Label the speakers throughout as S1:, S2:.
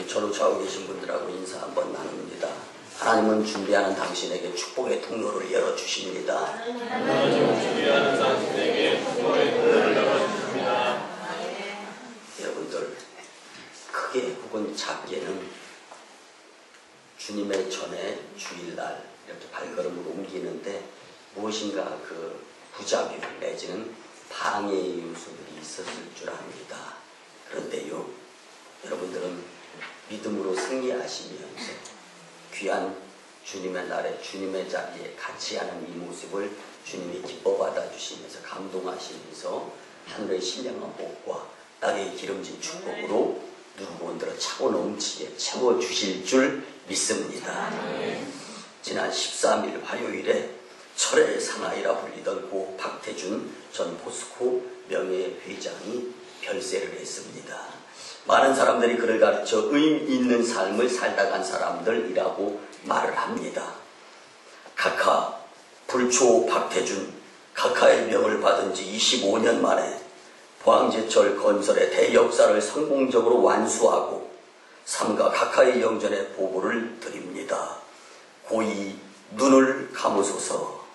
S1: 우리 저로 좌우 계신 분들하고 인사 한번 나눕니다. 하나님은 준비하는 당신에게 축복의 통로를 열어주십니다.
S2: 하나님은 준비하는 당신에게 축복의 통로를 열어주십니다.
S1: 여러분들, 크게 혹은 작게는 주님의 전에 주일날 이렇게 발걸음을 옮기는데 무엇인가 그 부작용 내지는 방해의 요소들이 있었을 줄 압니다. 그런데요, 여러분들은 믿음으로 승리하시면서 귀한 주님의 날에 주님의 자리에 같이 하는 이 모습을 주님이 기뻐 받아주시면서 감동하시면서 하늘의 신령한 복과 땅의 기름진 축복으로 누르고 온들어 차고 넘치게 채워주실 줄 믿습니다. 지난 13일 화요일에 철의 사나이라 불리던 고 박태준 전 포스코 명예회장이 별세를 했습니다. 많은 사람들이 그를 가르쳐 의미 있는 삶을 살다 간 사람들이라고 말을 합니다. 카카, 불초 박태준, 카카의 명을 받은 지 25년 만에 포항제철 건설의 대역사를 성공적으로 완수하고 삼가 카카의 영전에 보고를 드립니다. 고이 눈을 감으소서.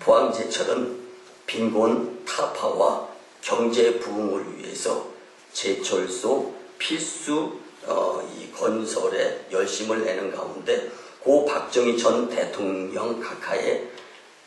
S1: 포항제철은 빈곤 타파와 경제 부흥을 위해서 제철소 필수 이 건설에 열심을 내는 가운데 고 박정희 전 대통령 카카의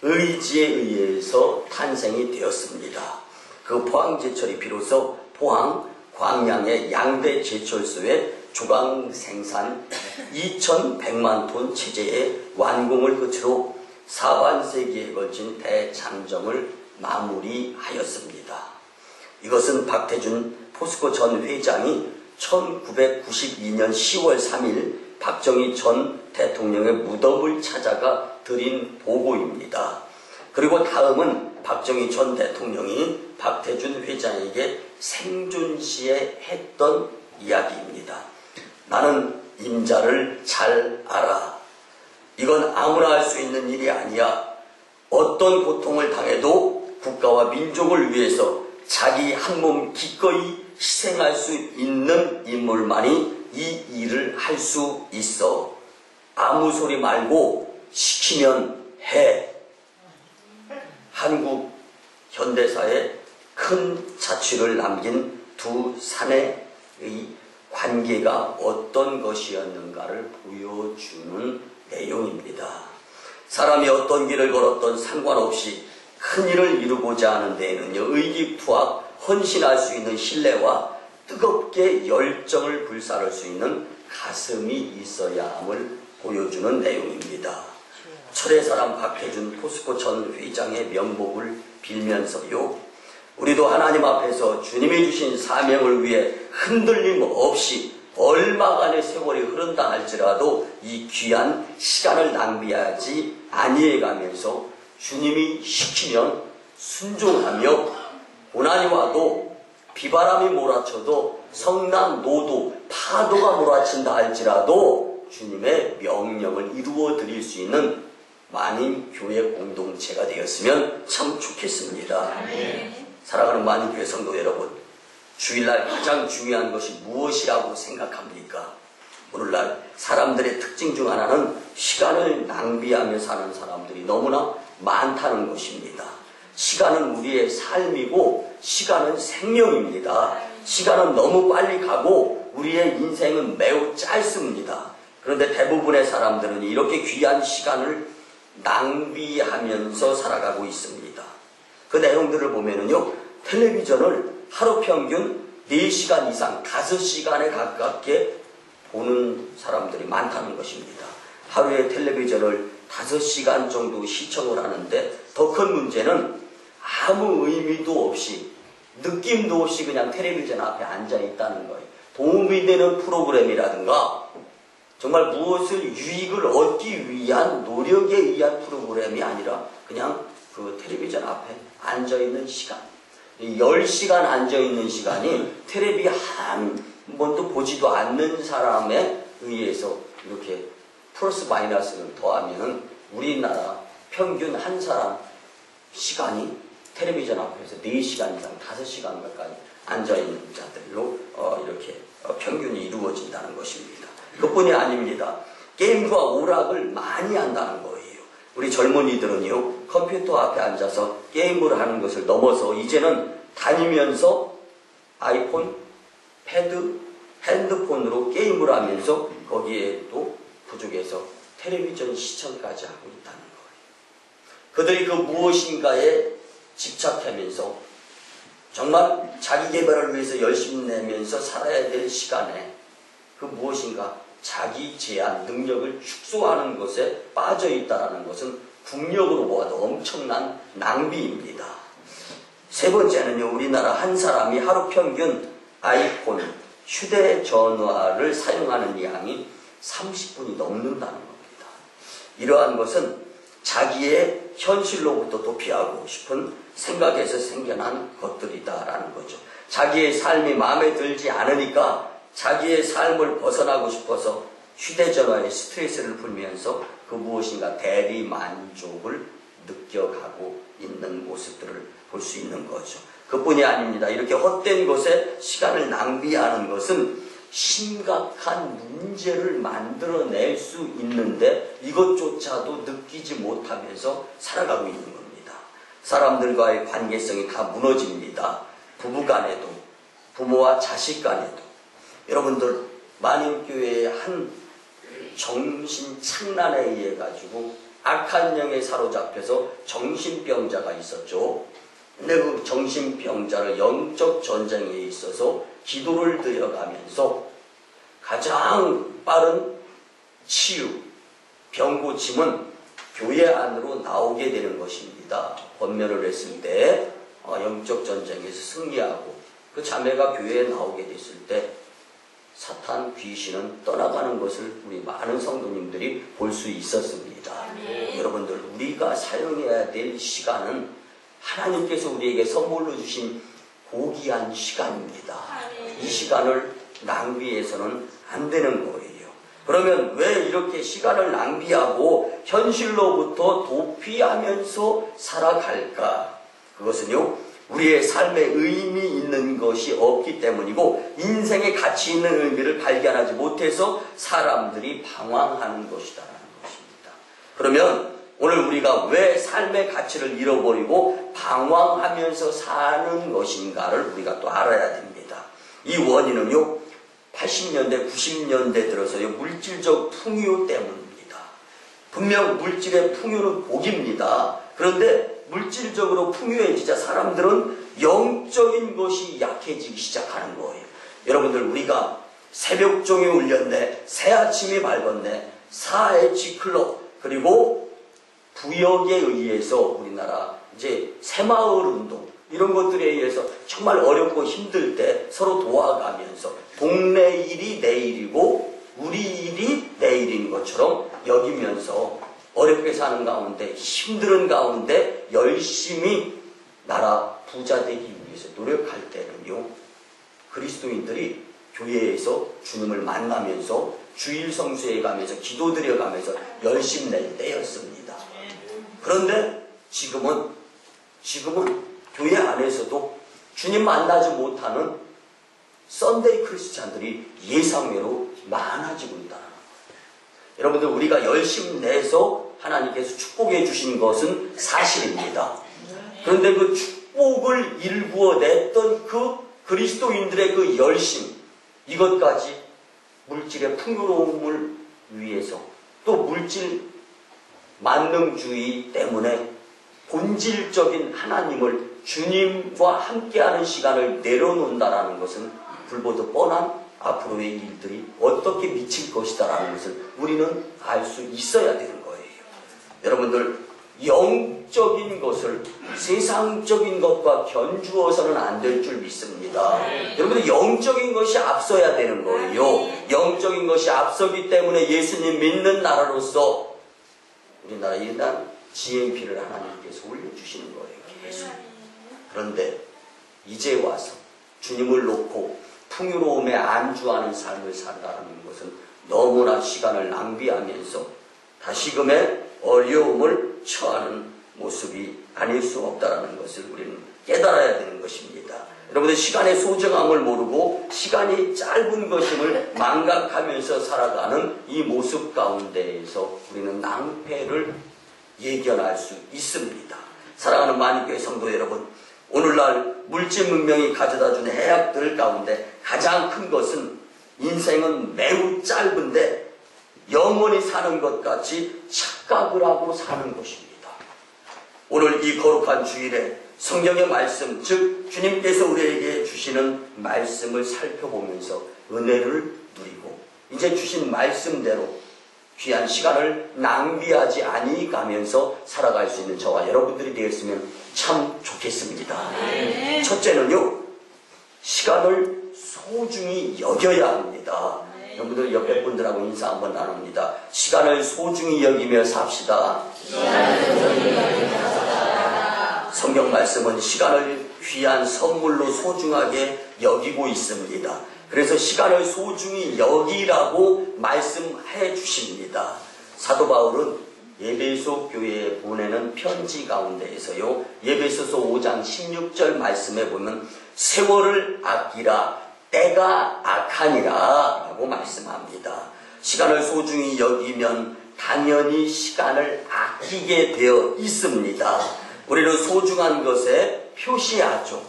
S1: 의지에 의해서 탄생이 되었습니다. 그 포항제철이 비로소 포항, 광양의 양대 제철소의 주강 생산 2100만 톤 체제의 완공을 끝으로 사반세기에 걸친 대장정을 마무리하였습니다. 이것은 박태준 포스코 전 회장이 1992년 10월 3일 박정희 전 대통령의 무덤을 찾아가 드린 보고입니다. 그리고 다음은 박정희 전 대통령이 박태준 회장에게 생존시에 했던 이야기입니다. 나는 임자를 잘 알아. 이건 아무나 할 수 있는 일이 아니야. 어떤 고통을 당해도 국가와 민족을 위해서 자기 한 몸 기꺼이 희생할 수 있는 인물만이 이 일을 할 수 있어. 아무 소리 말고 시키면 해. 한국 현대사에 큰 자취를 남긴 두 사내의 관계가 어떤 것이었는가를 보여주는 내용입니다. 사람이 어떤 길을 걸었던 상관없이 큰 일을 이루고자 하는 데에는요, 의기투합, 헌신할 수 있는 신뢰와 뜨겁게 열정을 불사를 수 있는 가슴이 있어야 함을 보여주는 내용입니다. 철의 사람 박태준 포스코 전 회장의 명복을 빌면서요, 우리도 하나님 앞에서 주님이 주신 사명을 위해 흔들림 없이 얼마간의 세월이 흐른다 할지라도 이 귀한 시간을 낭비하지 아니해가면서 주님이 시키면 순종하며 고난이 와도 비바람이 몰아쳐도 성남노도 파도가 몰아친다 할지라도 주님의 명령을 이루어 드릴 수 있는 만인교회 공동체가 되었으면 참 좋겠습니다. 사랑하는 만인교회 성도 여러분, 주일날 가장 중요한 것이 무엇이라고 생각합니까? 오늘날 사람들의 특징 중 하나는 시간을 낭비하며 사는 사람들이 너무나 많다는 것입니다. 시간은 우리의 삶이고 시간은 생명입니다. 시간은 너무 빨리 가고 우리의 인생은 매우 짧습니다. 그런데 대부분의 사람들은 이렇게 귀한 시간을 낭비하면서 살아가고 있습니다. 그 내용들을 보면은요, 텔레비전을 하루 평균 4시간 이상 5시간에 가깝게 보는 사람들이 많다는 것입니다. 하루에 텔레비전을 5시간 정도 시청을 하는데 더 큰 문제는 아무 의미도 없이 느낌도 없이 그냥 텔레비전 앞에 앉아 있다는 거예요. 도움이 되는 프로그램이라든가 정말 무엇을 유익을 얻기 위한 노력에 의한 프로그램이 아니라 그냥 그 텔레비전 앞에 앉아 있는 시간, 10시간 앉아 있는 시간이 텔레비 한 번도 보지도 않는 사람에 의해서 이렇게 플러스 마이너스를 더하면 우리나라 평균 한 사람 시간이 텔레비전 앞에서 4시간 이상 5시간 가까이 앉아있는 자들로 이렇게 이렇게 평균이 이루어진다는 것입니다. 그뿐이 아닙니다. 게임과 오락을 많이 한다는 거예요. 우리 젊은이들은요, 컴퓨터 앞에 앉아서 게임을 하는 것을 넘어서 이제는 다니면서 아이폰, 패드, 핸드폰으로 게임을 하면서 거기에 또 부족해서 텔레비전 시청까지 하고 있다는 거예요. 그들이 그 무엇인가에 집착하면서 정말 자기 개발을 위해서 열심히 내면서 살아야 될 시간에 그 무엇인가 자기 제한 능력을 축소하는 것에 빠져 있다는 것은 국력으로 보아도 엄청난 낭비입니다. 세 번째는요, 우리나라 한 사람이 하루 평균 아이폰, 휴대전화를 사용하는 양이 30분이 넘는다는 겁니다. 이러한 것은 자기의 현실로부터 도피하고 싶은 생각에서 생겨난 것들이다라는 거죠. 자기의 삶이 마음에 들지 않으니까 자기의 삶을 벗어나고 싶어서 휴대전화에 스트레스를 풀면서 그 무엇인가 대리만족을 느껴가고 있는 모습들을 볼 수 있는 거죠. 그뿐이 아닙니다. 이렇게 헛된 것에 시간을 낭비하는 것은 심각한 문제를 만들어낼 수 있는데 이것조차도 느끼지 못하면서 살아가고 있는 겁니다. 사람들과의 관계성이 다 무너집니다. 부부 간에도, 부모와 자식 간에도. 여러분들, 만인교회의 한 정신착란에 의해 가지고 악한 영에 사로잡혀서 정신병자가 있었죠. 근데 그 정신병자를 영적 전쟁에 있어서 기도를 드려가면서 가장 빠른 치유, 병고침은 교회 안으로 나오게 되는 것입니다. 권면을 했을 때 영적 전쟁에서 승리하고 그 자매가 교회에 나오게 됐을 때 사탄 귀신은 떠나가는 것을 우리 많은 성도님들이 볼 수 있었습니다. 여러분들, 우리가 사용해야 될 시간은 하나님께서 우리에게 선물로 주신 고귀한 시간입니다. 이 시간을 낭비해서는 안 되는 거예요. 그러면 왜 이렇게 시간을 낭비하고 현실로부터 도피하면서 살아갈까? 그것은요, 우리의 삶에 의미 있는 것이 없기 때문이고 인생의 가치 있는 의미를 발견하지 못해서 사람들이 방황하는 것이다라는 것입니다. 그러면 오늘 우리가 왜 삶의 가치를 잃어버리고 방황하면서 사는 것인가를 우리가 또 알아야 됩니다. 이 원인은요, 80년대, 90년대 들어서요, 물질적 풍요 때문입니다. 분명 물질의 풍요는 복입니다. 그런데 물질적으로 풍요해지자 사람들은 영적인 것이 약해지기 시작하는 거예요. 여러분들, 우리가 새벽종이 울렸네, 새아침이 밝았네, 사회치 클럽, 그리고 부역에 의해서 우리나라 이제 새마을 운동, 이런 것들에 의해서 정말 어렵고 힘들 때 서로 도와가면서 동네 일이 내 일이고 우리 일이 내 일인 것처럼 여기면서 어렵게 사는 가운데, 힘든 가운데 열심히 나라 부자 되기 위해서 노력할 때는요, 그리스도인들이 교회에서 주님을 만나면서 주일 성수에 가면서 기도드려 가면서 열심히 낼 때였습니다. 그런데 지금은 교회 안에서도 주님 만나지 못하는 썬데이 크리스찬들이 예상외로 많아지고 있다는 거예요. 여러분들, 우리가 열심히 내서 하나님께서 축복해 주신 것은 사실입니다. 그런데 그 축복을 일구어냈던 그 그리스도인들의 그 열심, 이것까지 물질의 풍요로움을 위해서, 또 물질 만능주의 때문에 본질적인 하나님을, 주님과 함께하는 시간을 내려놓는다라는 것은 불보듯 뻔한 앞으로의 일들이 어떻게 미칠 것이다라는 것을 우리는 알 수 있어야 되는 거예요. 여러분들, 영적인 것을 세상적인 것과 견주어서는 안 될 줄 믿습니다. 여러분들, 영적인 것이 앞서야 되는 거예요. 영적인 것이 앞서기 때문에 예수님 믿는 나라로서 우리나라 일단 GNP를 하나님께서 올려주시는 거예요. 계속. 그런데 이제 와서 주님을 놓고 풍요로움에 안주하는 삶을 산다는 것은 너무나 시간을 낭비하면서 다시금의 어려움을 처하는 모습이 아닐 수 없다는 것을 우리는 깨달아야 되는 것입니다. 여러분들 시간의 소중함을 모르고 시간이 짧은 것임을 망각하면서 살아가는 이 모습 가운데에서 우리는 낭패를 예견할 수 있습니다. 사랑하는 만인교회 성도 여러분, 오늘날 물질 문명이 가져다준 해악들 가운데 가장 큰 것은 인생은 매우 짧은데 영원히 사는 것 같이 착각을 하고 사는 것입니다. 오늘 이 거룩한 주일에 성경의 말씀, 즉 주님께서 우리에게 주시는 말씀을 살펴보면서 은혜를 누리고 이제 주신 말씀대로 귀한 시간을 낭비하지 아니가면서 살아갈 수 있는 저와 여러분들이 되었으면 참 좋겠습니다.
S3: 네.
S1: 첫째는요, 시간을 소중히 여겨야 합니다. 여러분들 옆에 분들하고 인사 한번 나눕니다. 시간을 소중히 여기며 삽시다. 성경 말씀은 시간을 귀한 선물로 소중하게 여기고 있습니다. 그래서 시간을 소중히 여기라고 말씀해 주십니다. 사도 바울은 에베소 교회에 보내는 편지 가운데에서요, 에베소서 5장 16절 말씀에 보면 세월을 아끼라 때가 악하니라 라고 말씀합니다. 시간을 소중히 여기면 당연히 시간을 아끼게 되어 있습니다. 우리는 소중한 것에 표시하죠.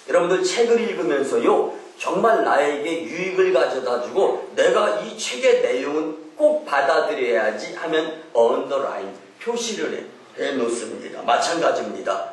S1: 여러분들 책을 읽으면서요, 정말 나에게 유익을 가져다주고 내가 이 책의 내용은 꼭 받아들여야지 하면 언더라인, 표시를 해놓습니다. 마찬가지입니다.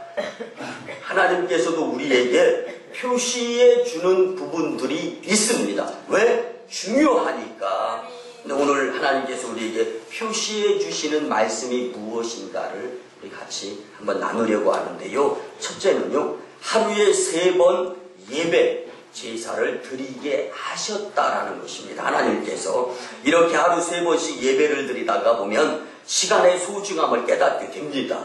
S1: 하나님께서도 우리에게 표시해 주는 부분들이 있습니다. 왜? 중요하니까. 근데 오늘 하나님께서 우리에게 표시해 주시는 말씀이 무엇인가를 우리 같이 한번 나누려고 하는데요. 첫째는요, 하루에 3번 예배 제사를 드리게 하셨다라는 것입니다. 하나님께서 이렇게 하루 3번씩 예배를 드리다가 보면 시간의 소중함을 깨닫게 됩니다.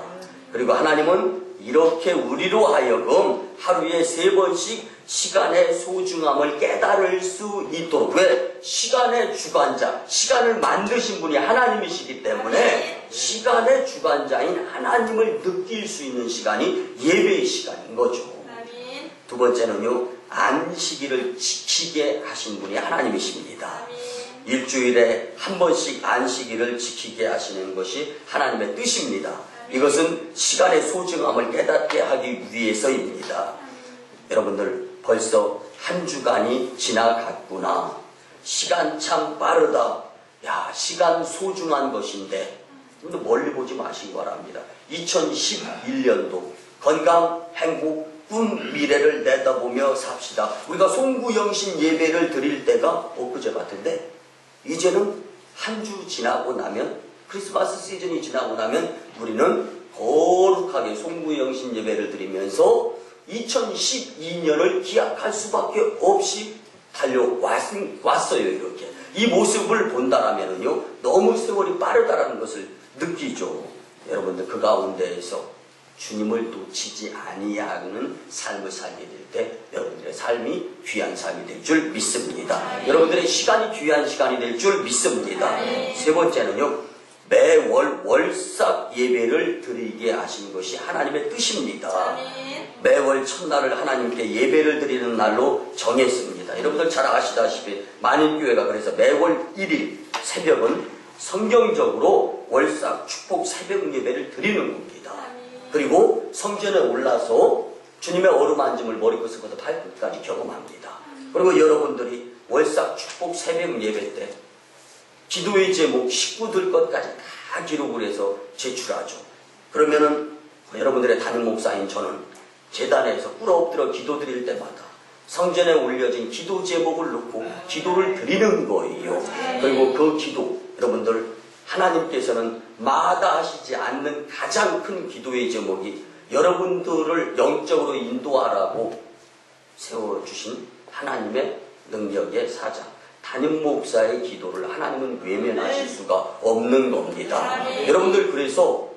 S1: 그리고 하나님은 이렇게 우리로 하여금 하루에 3번씩 시간의 소중함을 깨달을 수 있도록, 왜? 시간의 주관자, 시간을 만드신 분이 하나님이시기 때문에 시간의 주관자인 하나님을 느낄 수 있는 시간이 예배의 시간인 거죠. 두 번째는요, 안식일을 지키게 하신 분이 하나님이십니다. 일주일에 한 번씩 안식일을 지키게 하시는 것이 하나님의 뜻입니다. 이것은 시간의 소중함을 깨닫게 하기 위해서입니다. 여러분들, 벌써 한 주간이 지나갔구나. 시간 참 빠르다. 야, 시간 소중한 것인데. 근데 멀리 보지 마시기 바랍니다. 2011년도 건강, 행복, 꿈, 미래를 내다보며 삽시다. 우리가 송구영신 예배를 드릴 때가 엊그제 같은데, 이제는 한 주 지나고 나면, 크리스마스 시즌이 지나고 나면 우리는 거룩하게 송구영신 예배를 드리면서 2012년을 기약할 수밖에 없이 달려왔어요. 이렇게 이 모습을 본다라면요, 너무 세월이 빠르다라는 것을 느끼죠. 여러분들, 그 가운데에서 주님을 놓치지 아니하는 삶을 살게 될 때 여러분들의 삶이 귀한 삶이 될 줄 믿습니다. 여러분들의 시간이 귀한 시간이 될 줄 믿습니다. 세 번째는요, 매월 월삭 예배를 드리게 하신 것이 하나님의 뜻입니다. 매월 첫날을 하나님께 예배를 드리는 날로 정했습니다. 여러분들 잘 아시다시피 만인교회가 그래서 매월 1일 새벽은 성경적으로 월삭 축복 새벽 예배를 드리는 겁니다. 그리고 성전에 올라서 주님의 어루만짐을 머리끝부터 발끝까지 경험합니다. 그리고 여러분들이 월삭 축복 새벽 예배 때 기도의 제목 식구들 것까지 다 기록을 해서 제출하죠. 그러면은 여러분들의 담임 목사인 저는 제단에서 꿇어 엎드려 기도 드릴 때마다 성전에 올려진 기도 제목을 놓고 기도를 드리는 거예요. 그리고 그 기도, 여러분들, 하나님께서는 마다하시지 않는 가장 큰 기도의 제목이 여러분들을 영적으로 인도하라고 세워주신 하나님의 능력의 사장, 담임 목사의 기도를 하나님은 외면하실 수가 없는 겁니다. 여러분들, 그래서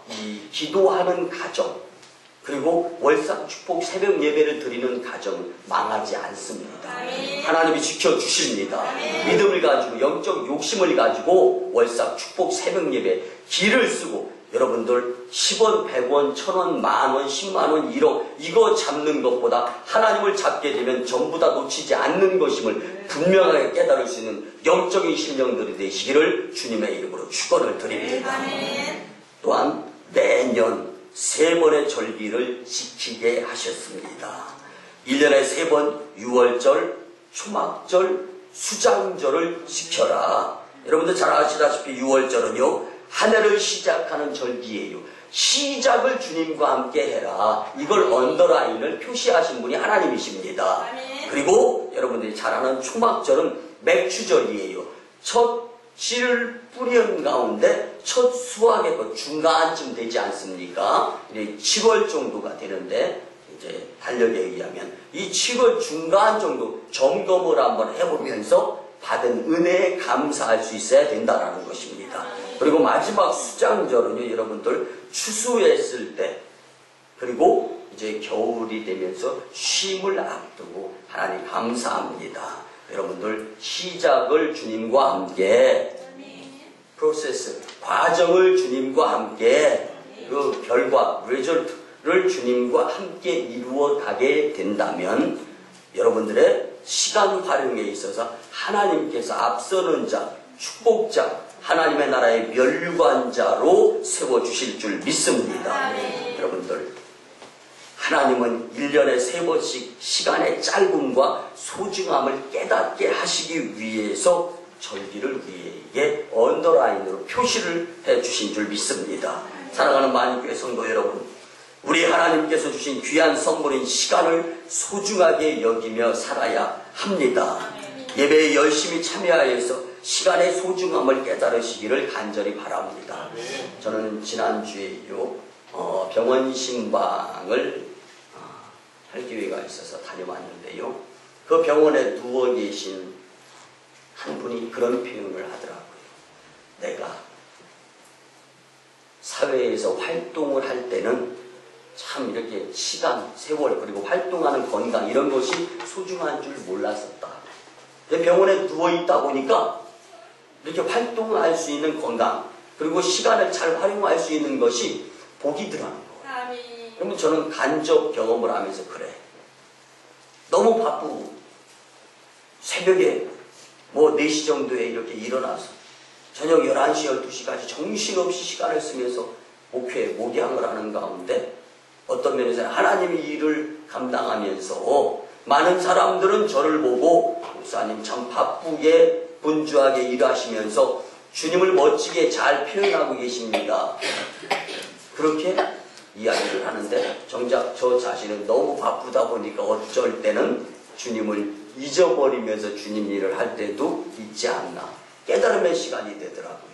S1: 이 기도하는 가정, 그리고 월삭 축복 새벽 예배를 드리는 가정은 망하지 않습니다. 하나님이 지켜주십니다. 믿음을 가지고 영적 욕심을 가지고 월삭 축복 새벽 예배 길을 쓰고 여러분들 10원, 100원, 1000원, 만원, 10만원, 1억 이거 잡는 것보다 하나님을 잡게 되면 전부 다 놓치지 않는 것임을 분명하게 깨달을 수 있는 영적인 심령들이 되시기를 주님의 이름으로 축원을 드립니다. 또한 매년 3번의 절기를 지키게 하셨습니다. 1년에 3번 6월절, 초막절, 수장절을 지켜라. 여러분들 잘 아시다시피 6월절은요 한 해를 시작하는 절기예요. 시작을 주님과 함께 해라. 이걸 언더라인을 표시하신 분이 하나님이십니다. 그리고 여러분들이 잘 아는 초막절은 맥추절이에요. 첫 씨를 뿌리는 가운데 첫 수확의 중간쯤 되지 않습니까? 7월 정도가 되는데 이제 달력에 의하면 이 7월 중간 정도 점검을 한번 해보면서 받은 은혜에 감사할 수 있어야 된다는 것입니다. 그리고 마지막 수장절은요, 여러분들 추수했을 때, 그리고 이제 겨울이 되면서 쉼을 앞두고 하나님 감사합니다. 여러분들 시작을 주님과 함께, 프로세스, 과정을 주님과 함께, 그 결과, 리절트를 주님과 함께 이루어 가게 된다면 여러분들의 시간 활용에 있어서 하나님께서 앞서는 자, 축복자, 하나님의 나라의 면류관자로 세워주실 줄 믿습니다. 여러분들, 하나님은 1년에 3번씩 시간의 짧음과 소중함을 깨닫게 하시기 위해서 절기를 우리에게 언더라인으로 표시를 해주신 줄 믿습니다. 사랑하는 만인교회 성도 여러분, 우리 하나님께서 주신 귀한 선물인 시간을 소중하게 여기며 살아야 합니다. 예배에 열심히 참여하여서 시간의 소중함을 깨달으시기를 간절히 바랍니다. 저는 지난주에요 병원 신방을 할 기회가 있어서 다녀왔는데요. 그 병원에 누워 계신 한 분이 그런 표현을 하더라고요. 내가 사회에서 활동을 할 때는 참 이렇게 시간, 세월, 그리고 활동하는 건강 이런 것이 소중한 줄 몰랐었다. 병원에 누워있다 보니까 이렇게 활동할 수 있는 건강, 그리고 시간을 잘 활용할 수 있는 것이 복이 들어가는 거예요. 그러면 저는 간접 경험을 하면서 그래. 너무 바쁘고 새벽에 뭐 4시 정도에 이렇게 일어나서 저녁 11시, 12시까지 정신없이 시간을 쓰면서 목회에 목양을 하는 가운데 어떤 면에서는 하나님이 일을 감당하면서 많은 사람들은 저를 보고 목사님 참 바쁘게 분주하게 일하시면서 주님을 멋지게 잘 표현하고 계십니다. 그렇게 이야기를 하는데 정작 저 자신은 너무 바쁘다 보니까 어쩔 때는 주님을 잊어버리면서 주님 일을 할 때도 있지 않나 깨달음의 시간이 되더라고요.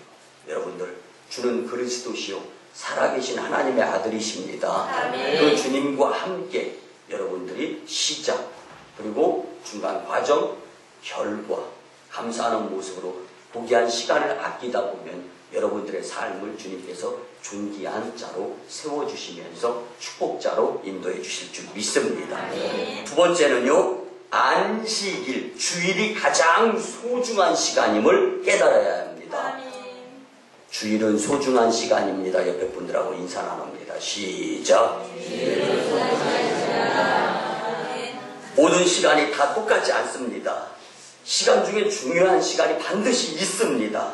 S1: 여러분들, 주는 그리스도시요 살아계신 하나님의 아들이십니다. 그 주님과 함께 여러분들이 시작, 그리고 중간 과정, 결과 감사하는 모습으로 고귀한 시간을 아끼다 보면 여러분들의 삶을 주님께서 존귀한 자로 세워주시면서 축복자로 인도해 주실 줄 믿습니다. 두 번째는요, 안식일, 주일이 가장 소중한 시간임을 깨달아야 합니다. 주일은 소중한 시간입니다. 옆에 분들하고 인사 나눕니다. 시작. 모든 시간이 다 똑같지 않습니다. 시간 중에 중요한 시간이 반드시 있습니다.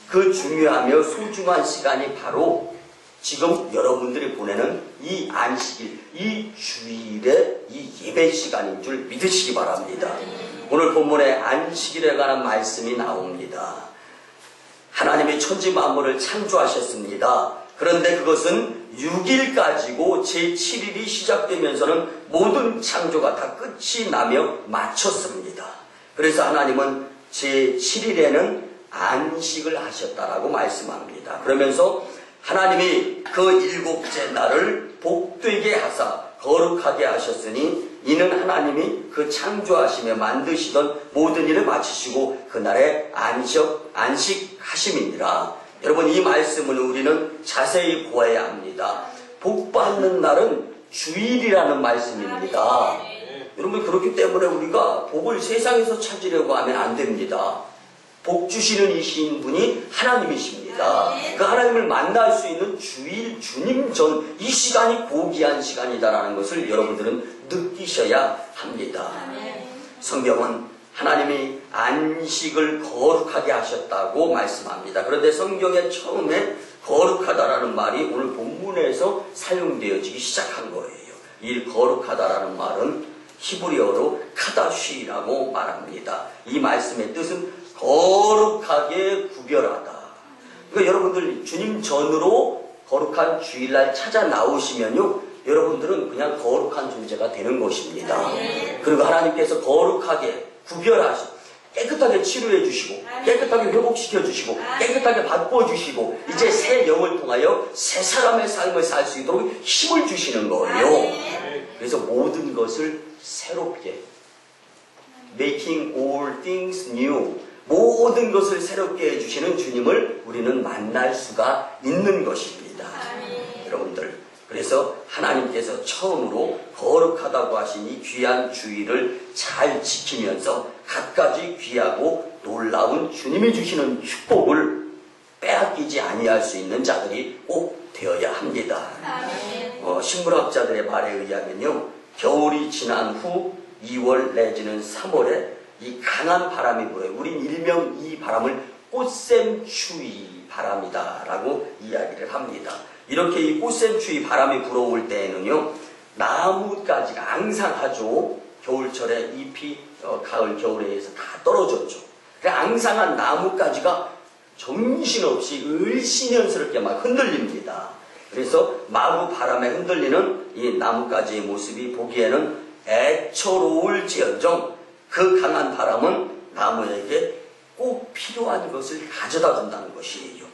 S1: 그 중요하며 소중한 시간이 바로 지금 여러분들이 보내는 이 안식일, 이 주일의 이 예배 시간인 줄 믿으시기 바랍니다. 오늘 본문에 안식일에 관한 말씀이 나옵니다. 하나님이 천지 만물을 창조하셨습니다. 그런데 그것은 6일까지고 제7일이 시작되면서는 모든 창조가 다 끝이 나며 마쳤습니다. 그래서 하나님은 제7일에는 안식을 하셨다라고 말씀합니다. 그러면서 하나님이 그 7째 날을 복되게 하사 거룩하게 하셨으니 이는 하나님이 그 창조하시며 만드시던 모든 일을 마치시고 그날에 안식하심이니라. 여러분, 이 말씀을 우리는 자세히 보아야 합니다. 복 받는 날은 주일이라는 말씀입니다. 여러분, 그렇기 때문에 우리가 복을 세상에서 찾으려고 하면 안 됩니다. 복 주시는 이신 분이 하나님이십니다. 것입니다. 그 하나님을 만날 수 있는 주일 주님 전 이 시간이 고귀한 시간이다라는 것을 여러분들은 느끼셔야 합니다. 성경은 하나님이 안식을 거룩하게 하셨다고 말씀합니다. 그런데 성경의 처음에 거룩하다라는 말이 오늘 본문에서 사용되어지기 시작한 거예요. 이 거룩하다라는 말은 히브리어로 카다쉬라고 말합니다. 이 말씀의 뜻은 거룩하게 구별하다. 그러니까 여러분들 주님 전으로 거룩한 주일날 찾아 나오시면요, 여러분들은 그냥 거룩한 존재가 되는 것입니다. 그리고 하나님께서 거룩하게 구별하시고 깨끗하게 치료해 주시고 깨끗하게 회복시켜 주시고 깨끗하게 바꿔주시고 이제 새 영을 통하여 새 사람의 삶을 살 수 있도록 힘을 주시는 거예요. 그래서 모든 것을 새롭게 Making all things new, 모든 것을 새롭게 해주시는 주님을 우리는 만날 수가 있는 것입니다. 여러분들, 그래서 하나님께서 처음으로 거룩하다고 하신 이 귀한 주의를 잘 지키면서 갖가지 귀하고 놀라운 주님이 주시는 축복을 빼앗기지 아니할 수 있는 자들이 꼭 되어야 합니다. 식물학자들의 말에 의하면요, 겨울이 지난 후 2월 내지는 3월에 이 강한 바람이 불어요. 우린 일명 이 바람을 꽃샘추위 바람이다라고 이야기를 합니다. 이렇게 이 꽃샘추위 바람이 불어올 때에는요, 나뭇가지가 앙상하죠. 겨울철에 잎이 가을 겨울에 의해서 다 떨어졌죠. 그 앙상한 나뭇가지가 정신없이 을씨년스럽게 막 흔들립니다. 그래서 마구 바람에 흔들리는 이 나뭇가지의 모습이 보기에는 애처로울지언정 그 강한 바람은 나무에게 꼭 필요한 것을 가져다 준다는 것이에요.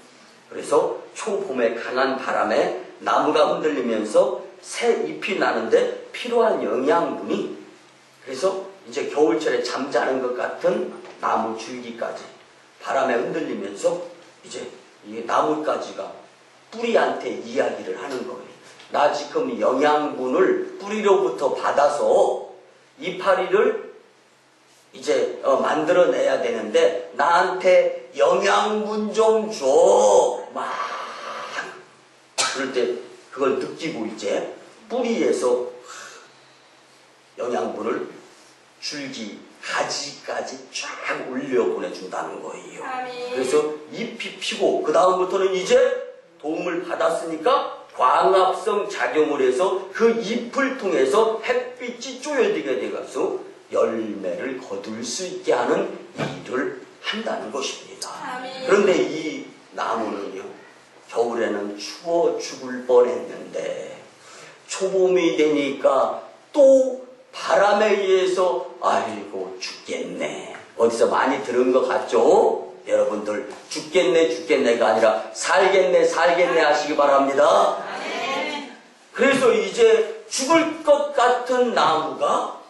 S1: 그래서 초봄의 강한 바람에 나무가 흔들리면서 새 잎이 나는데 필요한 영양분이, 그래서 이제 겨울철에 잠자는 것 같은 나무 줄기까지 바람에 흔들리면서 이제 이 나뭇가지가 뿌리한테 이야기를 하는 거예요. 나 지금 영양분을 뿌리로부터 받아서 이파리를 이제 만들어내야 되는데 나한테 영양분 좀 줘. 막 그럴 때 그걸 느끼고 이제 뿌리에서 영양분을 줄기, 가지까지 쫙 올려 보내준다는 거예요. 그래서 잎이 피고 그 다음부터는 이제 도움을 받았으니까 광합성 작용을 해서 그 잎을 통해서 햇빛이 쪼여들게 돼가서 열매를 거둘 수 있게 하는 일을 한다는 것입니다. 그런데 이 나무는요, 겨울에는 추워 죽을 뻔했는데 초봄이 되니까 또 바람에 의해서 아이고 죽겠네. 어디서 많이 들은 것 같죠? 여러분들 죽겠네가 아니라 살겠네 하시기 바랍니다. 그래서 이제 죽을 것 같은 나무가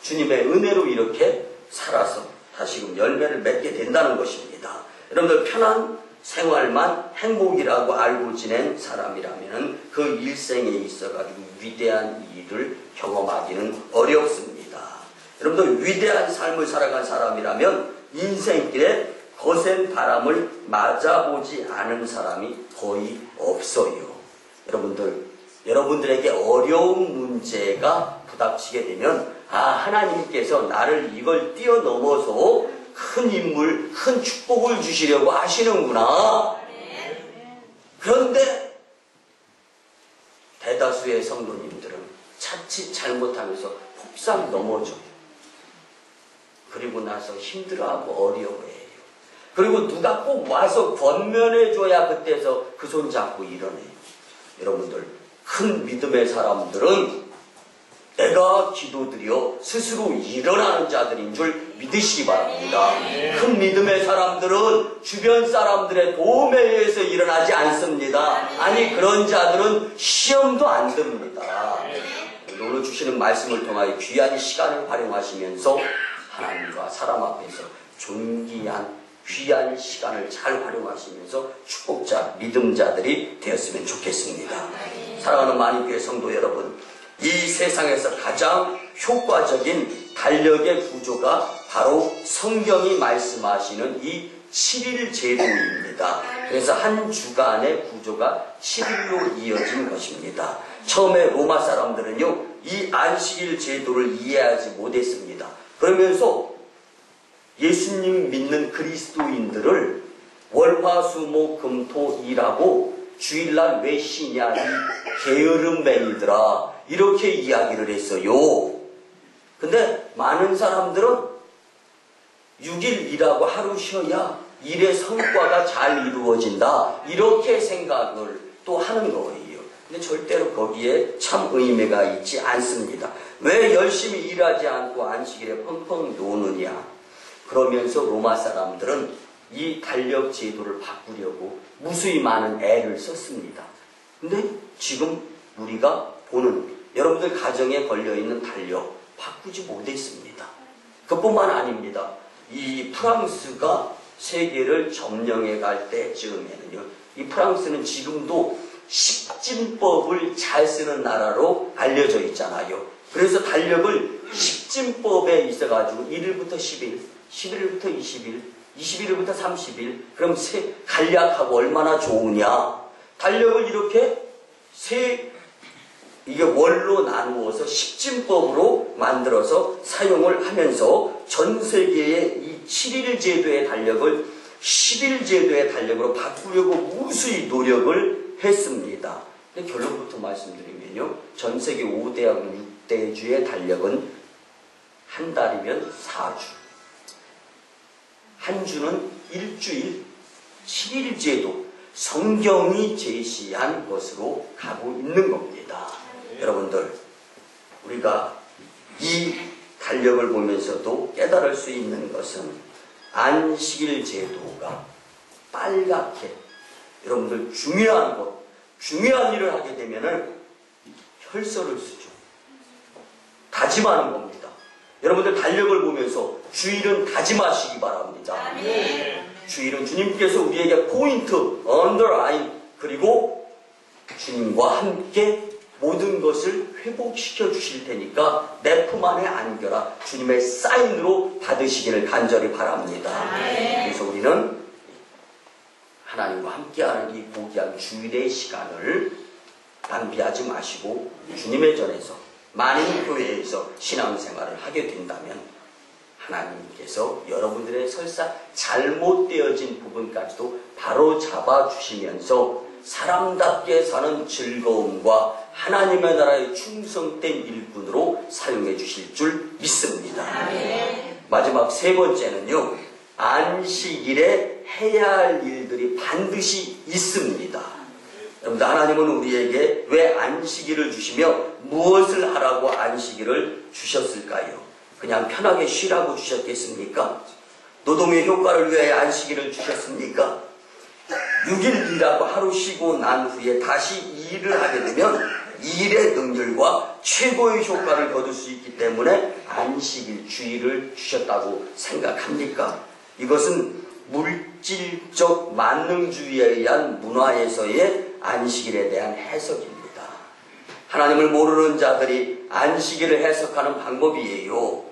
S1: 주님의 은혜로 이렇게 살아서 다시금 열매를 맺게 된다는 것입니다. 여러분들 편한 생활만 행복이라고 알고 지낸 사람이라면 그 일생에 있어가지고 위대한 일을 경험하기는 어렵습니다. 여러분들 위대한 삶을 살아간 사람이라면 인생길에 거센 바람을 맞아보지 않은 사람이 거의 없어요. 여러분들에게 어려운 문제가 부닥치게 되면 하나님께서 나를 이걸 뛰어넘어서 큰 인물, 큰 축복을 주시려고 하시는구나. 그런데 대다수의 성도님들은 자칫 잘못하면서 폭삭 넘어져요. 그리고 나서 힘들어하고 어려워해요. 그리고 누가 꼭 와서 권면해줘야 그때서 그 손 잡고 일어나요. 여러분들, 큰 믿음의 사람들은 내가 기도드려 스스로 일어나는 자들인 줄 믿으시기 바랍니다. 큰 믿음의 사람들은 주변 사람들의 도움에 의해서 일어나지 않습니다. 아니, 그런 자들은 시험도 안 듭니다. 오늘 주시는 말씀을 통하여 귀한 시간을 활용하시면서 하나님과 사람 앞에서 존귀한 귀한 시간을 잘 활용하시면서 축복자, 믿음자들이 되었으면 좋겠습니다. 사랑하는 만인교회 성도 여러분, 이 세상에서 가장 효과적인 달력의 구조가 바로 성경이 말씀하시는 이 7일 제도입니다. 그래서 한 주간의 구조가 7일로 이어진 것입니다. 처음에 로마 사람들은요, 이 안식일 제도를 이해하지 못했습니다. 그러면서 예수님 믿는 그리스도인들을 월화수목금토일하고 주일날 왜 쉬냐, 이 게으름뱅이들아, 이렇게 이야기를 했어요. 근데 많은 사람들은 6일 일하고 하루 쉬어야 일의 성과가 잘 이루어진다, 이렇게 생각을 또 하는 거예요. 근데 절대로 거기에 참 의미가 있지 않습니다. 왜 열심히 일하지 않고 안식일에 펑펑 노느냐? 그러면서 로마 사람들은 이 달력 제도를 바꾸려고 무수히 많은 애를 썼습니다. 근데 지금 우리가 보는 여러분들 가정에 걸려있는 달력 바꾸지 못했습니다. 그뿐만 아닙니다. 이 프랑스가 세계를 점령해 갈 때쯤에는요, 이 프랑스는 지금도 십진법을 잘 쓰는 나라로 알려져 있잖아요. 그래서 달력을 십진법에 있어가지고 1일부터 10일, 11일부터 20일, 21일부터 30일, 그럼 간략하고 얼마나 좋으냐. 달력을 이렇게 이게 월로 나누어서 십진법으로 만들어서 사용을 하면서 전 세계의 이 7일 제도의 달력을 10일 제도의 달력으로 바꾸려고 무수히 노력을 했습니다. 근데 결론부터 말씀드리면요, 전 세계 5대하고 6대주의 달력은 한 달이면 4주, 한 주는 일주일, 7일 제도, 성경이 제시한 것으로 가고 있는 겁니다. 여러분들, 우리가 이 달력을 보면서도 깨달을 수 있는 것은 안식일 제도가 빨갛게, 여러분들 중요한 것, 중요한 일을 하게 되면은 혈서를 쓰죠. 다짐하는 겁니다. 여러분들 달력을 보면서 주일은 다짐하시기 바랍니다. 주일은 주님께서 우리에게 포인트, 언더라인, 그리고 주님과 함께 모든 것을 회복시켜 주실 테니까 내 품 안에 안겨라, 주님의 사인으로 받으시기를 간절히 바랍니다. 그래서 우리는 하나님과 함께하는 이 고귀한 주일의 시간을 낭비하지 마시고 주님의 전에서, 만인 교회에서 신앙생활을 하게 된다면 하나님께서 여러분들의 설사 잘못되어진 부분까지도 바로 잡아주시면서 사람답게 사는 즐거움과 하나님의 나라의 충성된 일꾼으로 사용해 주실 줄 믿습니다. 마지막 세 번째는요, 안식일에 해야 할 일들이 반드시 있습니다. 여러분들, 하나님은 우리에게 왜 안식일을 주시며 무엇을 하라고 안식일을 주셨을까요? 그냥 편하게 쉬라고 주셨겠습니까? 노동의 효과를 위해 안식일을 주셨습니까? 6일 일하고 하루 쉬고 난 후에 다시 일을 하게 되면 일의 능률과 최고의 효과를 거둘 수 있기 때문에 안식일, 주일을 주셨다고 생각합니까? 이것은 물질적 만능주의에 의한 문화에서의 안식일에 대한 해석입니다. 하나님을 모르는 자들이 안식일을 해석하는 방법이에요.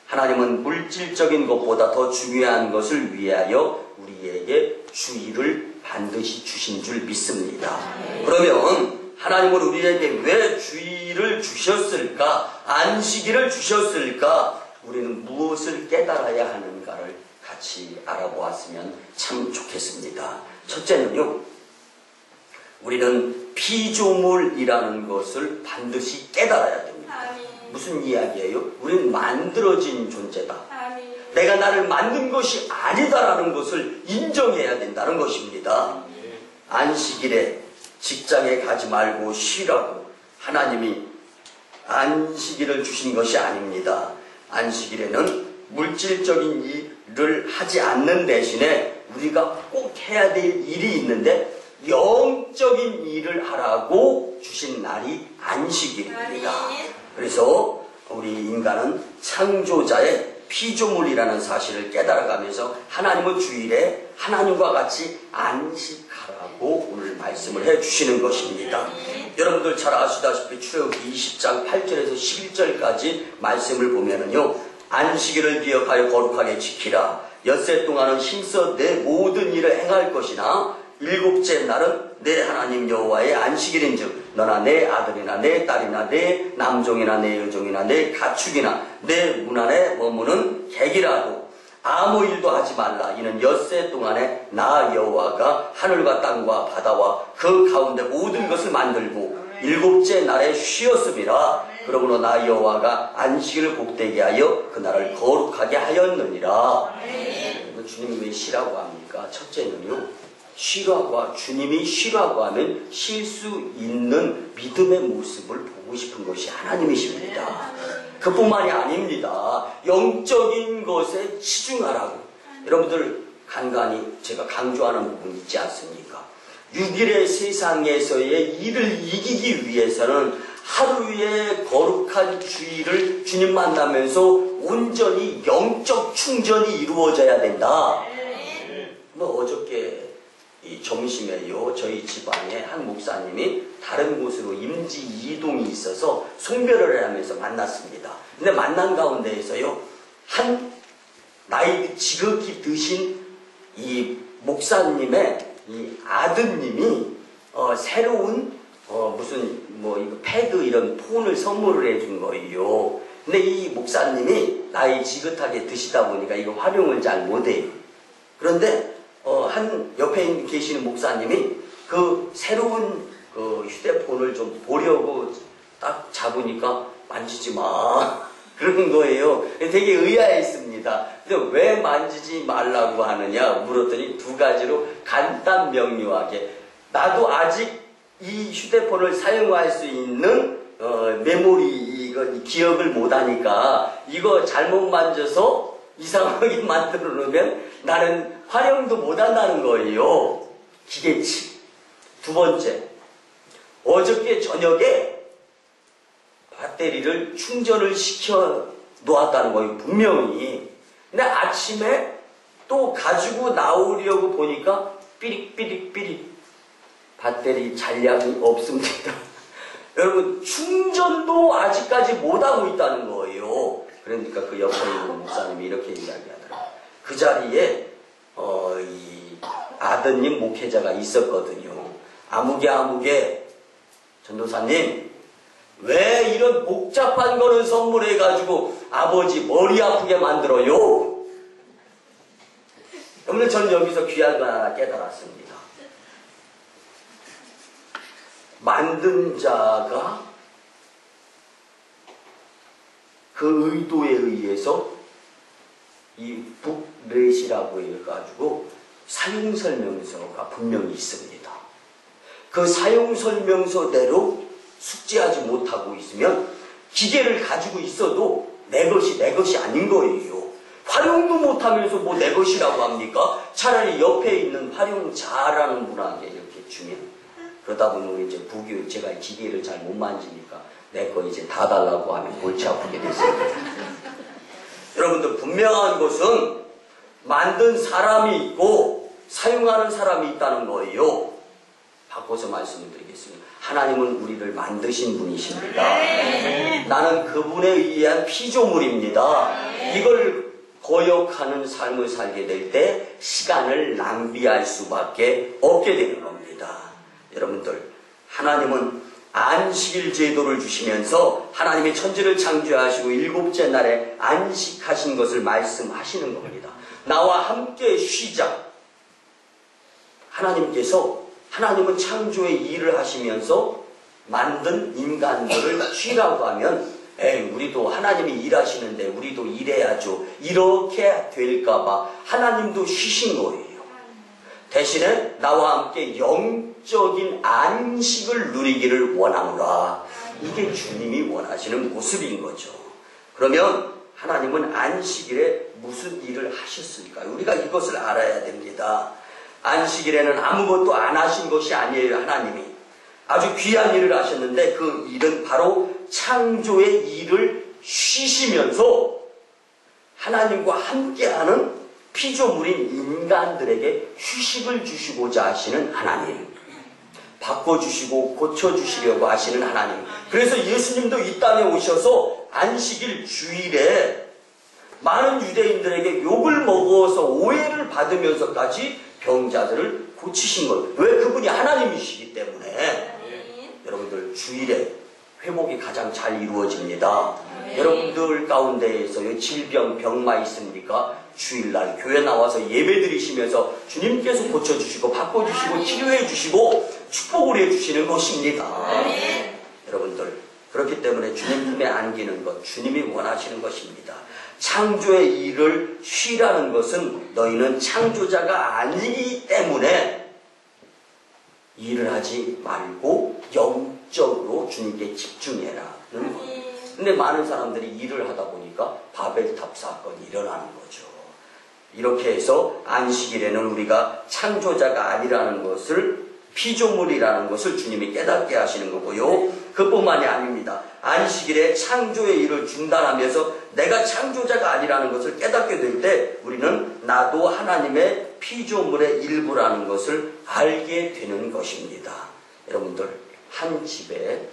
S1: 하나님은 물질적인 것보다 더 중요한 것을 위하여 우리에게 주일을 반드시 주신 줄 믿습니다. 그러면 하나님은 우리에게 왜 주일을 주셨을까? 안식일을 주셨을까? 우리는 무엇을 깨달아야 하는가를 같이 알아보았으면 참 좋겠습니다. 첫째는요, 우리는 피조물이라는 것을 반드시 깨달아야 됩니다. 무슨 이야기예요? 우리는 만들어진 존재다. 내가 나를 만든 것이 아니다라는 것을 인정해야 된다는 것입니다. 안식일에 직장에 가지 말고 쉬라고 하나님이 안식일을 주신 것이 아닙니다. 안식일에는 물질적인 일을 하지 않는 대신에 우리가 꼭 해야 될 일이 있는데 영적인 일을 하라고 주신 날이 안식일입니다. 그래서 우리 인간은 창조자의 피조물이라는 사실을 깨달아가면서 하나님은 주일에 하나님과 같이 안식하라고 오늘 말씀을 해주시는 것입니다. 여러분들 잘 아시다시피 출애굽기 20장 8절에서 11절까지 말씀을 보면은요, 안식일을 기억하여 거룩하게 지키라. 엿새 동안은 힘써 내 모든 일을 행할 것이나 일곱째 날은 내 하나님 여호와의 안식일인즉 너나 내 아들이나 내 딸이나 내 남종이나 내 여종이나 내 가축이나 내 문 안에 머무는 객이라도 아무 일도 하지 말라. 이는 엿새 동안에 나 여호와가 하늘과 땅과 바다와 그 가운데 모든 것을 만들고 일곱째 날에 쉬었음이라. 그러므로 나 여호와가 안식일을 복되게 하여 그날을 거룩하게 하였느니라. 주님이 왜 쉬라고 합니까? 첫째는요, 주님이 쉬라고 하면 쉴 수 있는 믿음의 모습을 보고 싶은 것이 하나님이십니다. 그뿐만이 아닙니다. 영적인 것에 치중하라고. 여러분들 간간히 제가 강조하는 부분 있지 않습니까? 6일의 세상에서의 일을 이기기 위해서는 하루의 거룩한 주일을 주님 만나면서 온전히 영적 충전이 이루어져야 된다. 어저께 이 점심에요, 저희 집안에 한 목사님이 다른 곳으로 임지 이동이 있어서 송별을 하면서 만났습니다. 근데 만난 가운데에서요, 한 나이 지극히 드신 이 목사님의 이 아드님이 새로운 무슨 이거 패드 이런 폰을 선물을 해준 거예요. 근데 이 목사님이 나이 지긋하게 드시다 보니까 이거 활용을 잘 못해요. 그런데 한 옆에 계시는 목사님이 그 새로운 그 휴대폰을 좀 보려고 딱 잡으니까 만지지 마 그러는 거예요. 되게 의아했습니다. 근데 왜 만지지 말라고 하느냐 물었더니 두 가지로 간단 명료하게, 나도 아직 이 휴대폰을 사용할 수 있는 메모리 기억을 못하니까 이거 잘못 만져서 이상하게 만들어 놓으면 나는 활용도 못한다는 거예요. 기계치. 두 번째, 어저께 저녁에 배터리를 충전을 시켜 놓았다는 거예요, 분명히. 근데 아침에 또 가지고 나오려고 보니까 삐릭삐릭삐릭 배터리 잔량이 없습니다. 여러분, 충전도 아직까지 못하고 있다는 거예요. 그러니까 그 옆에 있는 목사님이 이렇게 이야기하더라고요. 그 자리에 이 아드님 목회자가 있었거든요. 아무개 전도사님, 왜 이런 복잡한 거를 선물해가지고 아버지 머리 아프게 만들어요? 오늘 저는 여기서 귀한 거 하나 깨달았습니다. 만든 자가 그 의도에 의해서 이 북렛이라고 해가지고 사용설명서가 분명히 있습니다. 그 사용설명서대로 숙지하지 못하고 있으면 기계를 가지고 있어도 내 것이 아닌 거예요. 활용도 못하면서 뭐 내 것이라고 합니까? 차라리 옆에 있는 활용 잘하는 분에게 이렇게 주면, 그러다 보면 이제 제가 기계를 잘 못 만지니까 내 거 이제 다 달라고 하면 골치 아프게 됐습니다. 여러분들, 분명한 것은 만든 사람이 있고 사용하는 사람이 있다는 거예요. 바꿔서 말씀을 드리겠습니다. 하나님은 우리를 만드신 분이십니다. 나는 그분에 의한 피조물입니다. 이걸 거역하는 삶을 살게 될 때 시간을 낭비할 수밖에 없게 되는 겁니다. 여러분들, 하나님은 안식일 제도를 주시면서 하나님의 천지를 창조하시고 일곱째 날에 안식하신 것을 말씀하시는 겁니다. 나와 함께 쉬자. 하나님은 창조의 일을 하시면서 만든 인간들을 쉬라고 하면, 우리도 하나님이 일하시는데 우리도 일해야죠, 이렇게 될까봐 하나님도 쉬신 거예요. 대신에 나와 함께 영적인 안식을 누리기를 원하노라. 이게 주님이 원하시는 모습인 거죠. 그러면 하나님은 안식일에 무슨 일을 하셨을까요? 우리가 이것을 알아야 됩니다. 안식일에는 아무것도 안 하신 것이 아니에요. 하나님이 아주 귀한 일을 하셨는데 그 일은 바로 창조의 일을 쉬시면서 하나님과 함께하는 피조물인 인간들에게 휴식을 주시고자 하시는 하나님, 바꿔주시고 고쳐주시려고 하시는 하나님. 그래서 예수님도 이 땅에 오셔서 안식일 주일에 많은 유대인들에게 욕을 먹어서 오해를 받으면서까지 병자들을 고치신 거예요. 왜? 그분이 하나님이시기 때문에. 여러분들 주일에 회복이 가장 잘 이루어집니다. 여러분들 가운데에서 질병, 병마 있습니까? 주일날 교회 나와서 예배 드리시면서 주님께서 고쳐주시고 바꿔주시고 치료해주시고 축복을 해주시는 것입니다. 여러분들 그렇기 때문에 주님 품에 안기는 것 주님이 원하시는 것입니다. 창조의 일을 쉬라는 것은 너희는 창조자가 아니기 때문에 일을 하지 말고 영적으로 주님께 집중해라. 근데 많은 사람들이 일을 하다 보니까 바벨탑 사건이 일어나는 거죠. 이렇게 해서 안식일에는 우리가 창조자가 아니라는 것을 피조물이라는 것을 주님이 깨닫게 하시는 거고요. 그뿐만이 아닙니다. 안식일에 창조의 일을 중단하면서 내가 창조자가 아니라는 것을 깨닫게 될 때 우리는 나도 하나님의 피조물의 일부라는 것을 알게 되는 것입니다. 여러분들 한 집에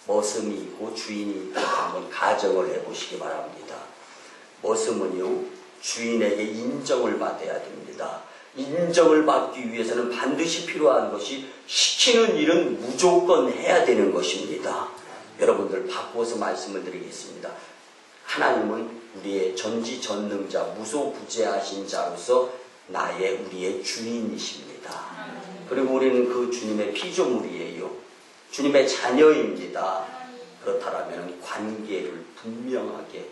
S1: 머슴이 있고 주인이 있고 한번 가정을 해보시기 바랍니다. 머슴은요 주인에게 인정을 받아야 됩니다. 인정을 받기 위해서는 반드시 필요한 것이 시키는 일은 무조건 해야 되는 것입니다. 여러분들 바꾸어서 말씀을 드리겠습니다. 하나님은 우리의 전지전능자 무소부재하신 자로서 우리의 주인이십니다. 그리고 우리는 그 주님의 피조물이에요. 주님의 자녀입니다. 그렇다면 관계를 분명하게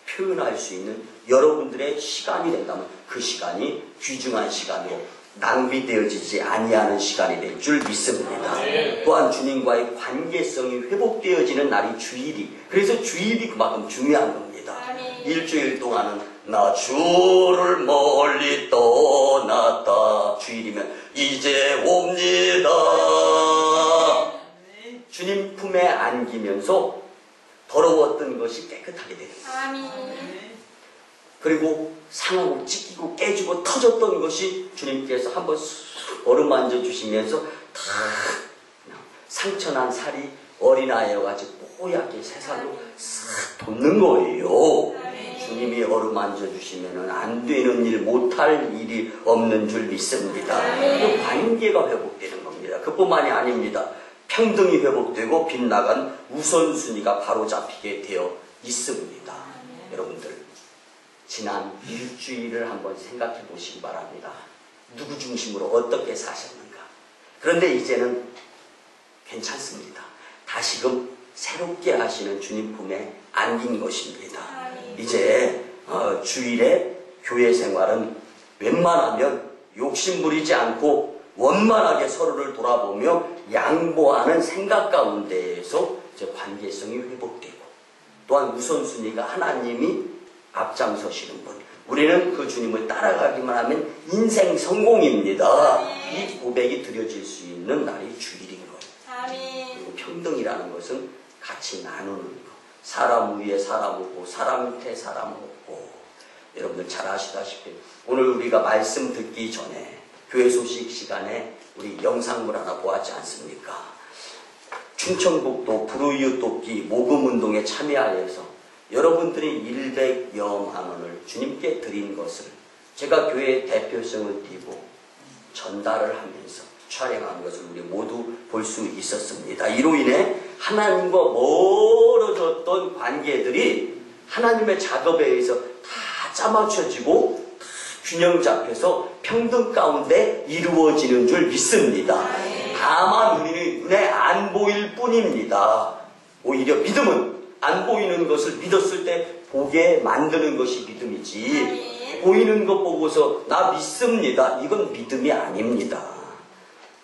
S1: 표현할 수 있는 여러분들의 시간이 된다면 그 시간이 귀중한 시간으로 낭비되어지지 아니하는 시간이 될 줄 믿습니다. 또한 주님과의 관계성이 회복되어지는 날이 주일이. 그래서 주일이 그만큼 중요한 겁니다. 일주일 동안은 나 주를 멀리 떠났다. 주일이면 이제 옵니다. 주님 품에 안기면서 더러웠던 것이 깨끗하게 됩니다. 그리고 상하고 찢기고 깨지고 터졌던 것이 주님께서 한번 어루만져 주시면서 다 상처난 살이 어린아이여가지고 뽀얗게 새살로 싹 돋는 거예요. 주님이 어루만져 주시면 안 되는 일, 못할 일이 없는 줄 믿습니다. 그 관계가 회복되는 겁니다. 그뿐만이 아닙니다. 평등이 회복되고 빗나간 우선순위가 바로잡히게 되어 있습니다. 여러분들 지난 일주일을 한번 생각해 보시기 바랍니다. 누구 중심으로 어떻게 사셨는가. 그런데 이제는 괜찮습니다. 다시금 새롭게 하시는 주님 품에 안긴 것입니다. 이제 주일에 교회 생활은 웬만하면 욕심부리지 않고 원만하게 서로를 돌아보며 양보하는 생각 가운데에서 이제 관계성이 회복되고 또한 우선순위가 하나님이 앞장서시는 분. 우리는 그 주님을 따라가기만 하면 인생 성공입니다. 이 고백이 드려질 수 있는 날이 주일인 거예요. 그리고 평등이라는 것은 같이 나누는 것. 사람 위에 사람 없고 사람 밑에 사람 없고. 여러분들 잘 아시다시피 오늘 우리가 말씀 듣기 전에 교회 소식 시간에 우리 영상물 하나 보았지 않습니까? 충청북도 불우이웃 돕기 모금운동에 참여하여서 여러분들이 100여만 원을 주님께 드린 것을 제가 교회의 대표성을 띠고 전달을 하면서 촬영한 것을 우리 모두 볼 수 있었습니다. 이로 인해 하나님과 멀어졌던 관계들이 하나님의 작업에 의해서 다 짜맞춰지고 다 균형 잡혀서 평등 가운데 이루어지는 줄 믿습니다. 다만 우리는 눈에 안 보일 뿐입니다. 오히려 믿음은 안 보이는 것을 믿었을 때 보게 만드는 것이 믿음이지 보이는 것 보고서 나 믿습니다. 이건 믿음이 아닙니다.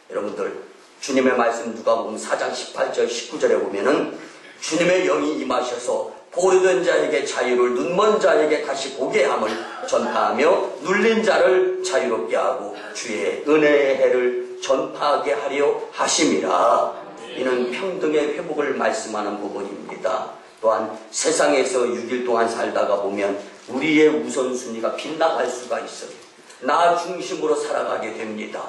S1: 여러분들 주님의 말씀 누가복음 4장 18절 19절에 보면은 주님의 영이 임하셔서 보려던 자에게 자유를 눈먼 자에게 다시 보게 함을 전파하며 눌린 자를 자유롭게 하고 주의 은혜의 해를 전파하게 하려 하심이라. 이는 평등의 회복을 말씀하는 부분입니다. 또한 세상에서 6일 동안 살다가 보면 우리의 우선순위가 빗나갈 수가 있어요. 나 중심으로 살아가게 됩니다.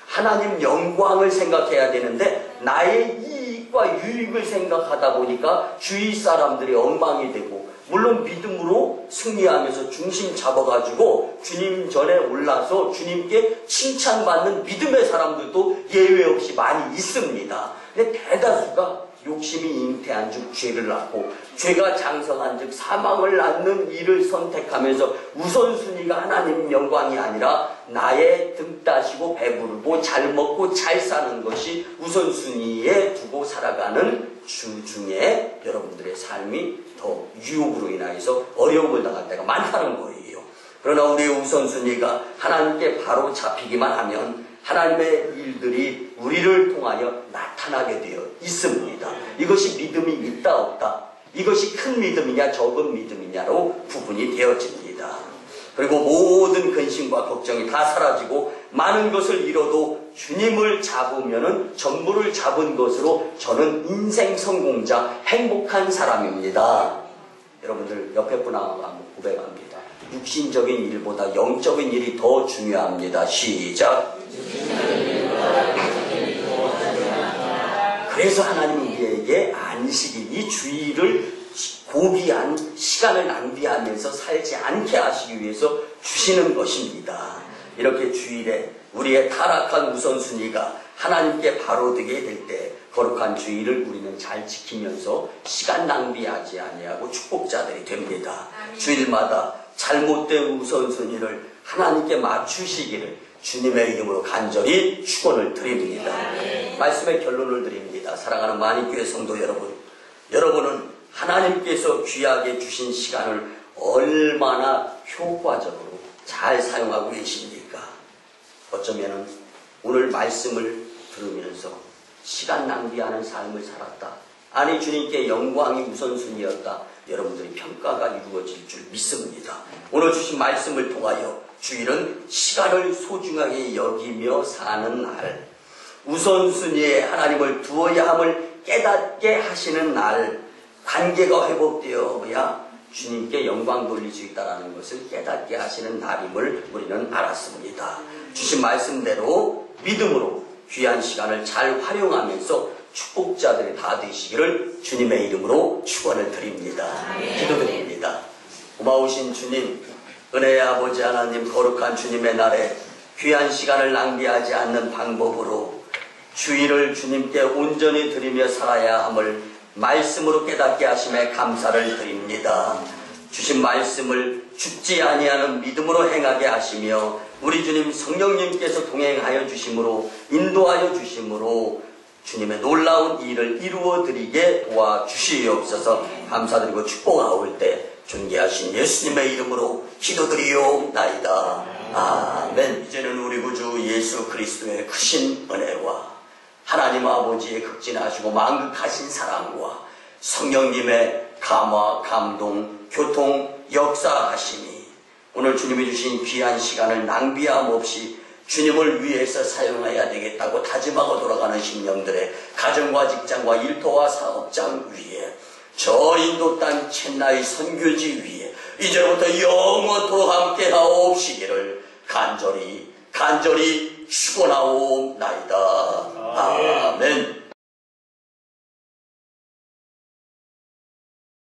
S1: 하나님 영광을 생각해야 되는데 나의 이익과 유익을 생각하다 보니까 주위 사람들이 엉망이 되고 물론 믿음으로 승리하면서 중심 잡아가지고 주님 전에 올라서 주님께 칭찬받는 믿음의 사람들도 예외 없이 많이 있습니다. 근데 대다수가 욕심이 잉태한 즉 죄를 낳고 죄가 장성한 즉 사망을 낳는 일을 선택하면서 우선순위가 하나님 영광이 아니라 나의 등 따시고 배부르고 잘 먹고 잘 사는 것이 우선순위에 두고 살아가는 주 중에 여러분들의 삶이 더 유혹으로 인하여서 어려움을 당할 때가 많다는 거예요. 그러나 우리의 우선순위가 하나님께 바로 잡히기만 하면 하나님의 일들이 우리를 통하여 나타나게 되어 있습니다. 이것이 믿음이 있다 없다, 이것이 큰 믿음이냐 적은 믿음이냐로 구분이 되어집니다. 그리고 모든 근심과 걱정이 다 사라지고 많은 것을 잃어도 주님을 잡으면은 전부를 잡은 것으로 저는 인생 성공자 행복한 사람입니다. 여러분들 옆에 분하고 한번 고백합니다. 육신적인 일보다 영적인 일이 더 중요합니다. 시작. 그래서 하나님은 우리에게 안식일, 이 주일을 고귀한 시간을 낭비하면서 살지 않게 하시기 위해서 주시는 것입니다. 이렇게 주일에 우리의 타락한 우선순위가 하나님께 바로 되게 될 때 거룩한 주일을 우리는 잘 지키면서 시간 낭비하지 아니하고 축복자들이 됩니다. 주일마다 잘못된 우선순위를 하나님께 맞추시기를 주님의 이름으로 간절히 축원을 드립니다. 말씀의 결론을 드립니다. 사랑하는 만인교회 성도 여러분, 여러분은 하나님께서 귀하게 주신 시간을 얼마나 효과적으로 잘 사용하고 계십니까? 어쩌면은 오늘 말씀을 들으면서 시간 낭비하는 삶을 살았다, 아니 주님께 영광이 우선순위였다, 여러분들이 평가가 이루어질 줄 믿습니다. 오늘 주신 말씀을 통하여 주일은 시간을 소중하게 여기며 사는 날, 우선순위에 하나님을 두어야 함을 깨닫게 하시는 날, 관계가 회복되어야 주님께 영광 돌릴 수 있다는 것을 깨닫게 하시는 날임을 우리는 알았습니다. 주신 말씀대로 믿음으로 귀한 시간을 잘 활용하면서 축복자들이 다 되시기를 주님의 이름으로 축원을 드립니다. 기도드립니다. 고마우신 주님, 은혜의 아버지 하나님, 거룩한 주님의 날에 귀한 시간을 낭비하지 않는 방법으로 주일을 주님께 온전히 드리며 살아야 함을 말씀으로 깨닫게 하심에 감사를 드립니다. 주신 말씀을 죽지 아니하는 믿음으로 행하게 하시며 우리 주님 성령님께서 동행하여 주심으로 인도하여 주심으로 주님의 놀라운 일을 이루어드리게 도와주시옵소서. 감사드리고 축복하올 때 존귀하신 예수님의 이름으로 기도드리옵나이다. 아멘. 이제는 우리 구주 예수 그리스도의 크신 은혜와 하나님 아버지의 극진하시고 만극하신 사랑과 성령님의 감화, 감동, 교통, 역사하심이 오늘 주님이 주신 귀한 시간을 낭비함 없이 주님을 위해서 사용해야 되겠다고 다짐하고 돌아가는 심령들의 가정과 직장과 일터와 사업장 위에, 저 인도 땅 첸나이 선교지 위에 이제부터 영원토록 함께 하옵시기를 간절히 축원하옵나이다. 아멘.